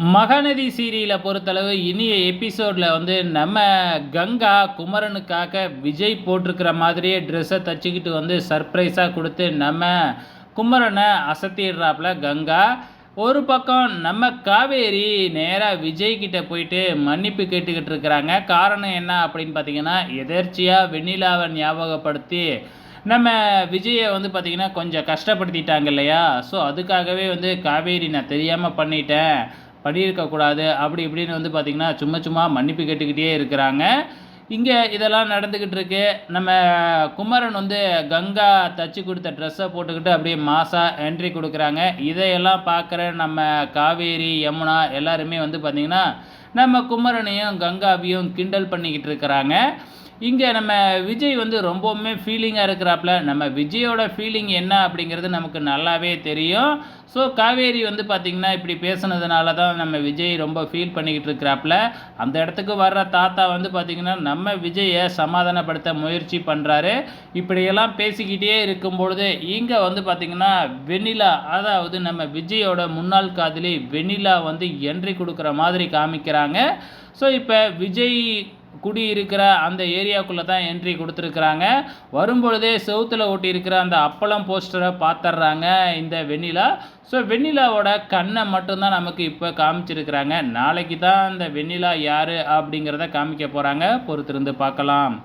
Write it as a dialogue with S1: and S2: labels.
S1: மகாநதி சீரியலை பொறுத்தளவு இனிய எபிசோடில் வந்து நம்ம கங்கா குமரனுக்காக விஜய் போட்டிருக்கிற மாதிரியே ட்ரெஸ்ஸை தச்சுக்கிட்டு வந்து சர்ப்ரைஸாக கொடுத்து நம்ம குமரனை அசத்திடுறாப்புல கங்கா. ஒரு பக்கம் நம்ம காவேரி நேராக விஜய்கிட்ட போயிட்டு மன்னிப்பு கேட்டுக்கிட்டு இருக்கிறாங்க. காரணம் என்ன அப்படின்னு பார்த்தீங்கன்னா, எதேர்ச்சியாக வெண்ணிலாவை ஞாபகப்படுத்தி நம்ம விஜயை வந்து பார்த்திங்கன்னா கொஞ்சம் கஷ்டப்படுத்திட்டாங்க இல்லையா. ஸோ அதுக்காகவே வந்து காவேரி நான் தெரியாமல் பண்ணியிருக்கக்கூடாது அப்படி இப்படின்னு வந்து பார்த்திங்கன்னா சும்மா சும்மா மன்னிப்பு கேட்டுக்கிட்டே இருக்கிறாங்க. இங்கே இதெல்லாம் நடந்துக்கிட்டு இருக்கு. நம்ம குமரன் வந்து கங்கா தச்சு கொடுத்த ட்ரெஸ்ஸை போட்டுக்கிட்டு அப்படியே மாசாக என்ட்ரி கொடுக்குறாங்க. இதையெல்லாம் பார்க்குற நம்ம காவேரி யமுனா எல்லாருமே வந்து பார்த்திங்கன்னா நம்ம குமரனையும் கங்காவையும் கிண்டல் பண்ணிக்கிட்டு இருக்கிறாங்க. இங்கே நம்ம விஜய் வந்து ரொம்பவுமே ஃபீலிங்காக இருக்கிறாப்புல. நம்ம விஜயோட ஃபீலிங் என்ன அப்படிங்கிறது நமக்கு நல்லாவே தெரியும். ஸோ காவேரி வந்து பார்த்திங்கன்னா இப்படி பேசுனதுனால தான் நம்ம விஜய் ரொம்ப ஃபீல் பண்ணிக்கிட்டு இருக்கிறாப்புல. அந்த இடத்துக்கு வர்ற தாத்தா வந்து பார்த்திங்கன்னா நம்ம விஜயை சமாதானப்படுத்த முயற்சி பண்ணுறாரு. இப்படியெல்லாம் பேசிக்கிட்டே இருக்கும்பொழுது இங்கே வந்து பார்த்திங்கன்னா வெண்ணிலா, அதாவது நம்ம விஜயோட முன்னாள் காதலி வெண்ணிலா வந்து என்ட்ரி கொடுக்குற மாதிரி காமிக்கிறாங்க. ஸோ இப்போ விஜய் குடியிருக்கிற அந்த ஏரியாவுக்குள்ளே தான் என்ட்ரி கொடுத்துருக்குறாங்க. வரும்பொழுதே செவுத்தில் ஒட்டியிருக்கிற அந்த அப்பளம் போஸ்டரை பார்த்துட்றாங்க இந்த வெண்ணிலா. ஸோ வெண்ணிலாவோட கண்ணை மட்டும்தான் நமக்கு இப்போ காமிச்சிருக்கிறாங்க. நாளைக்கு தான் அந்த வெண்ணிலா யார் அப்படிங்கிறத காமிக்க போகிறாங்க. பொறுத்திருந்து பார்க்கலாம்.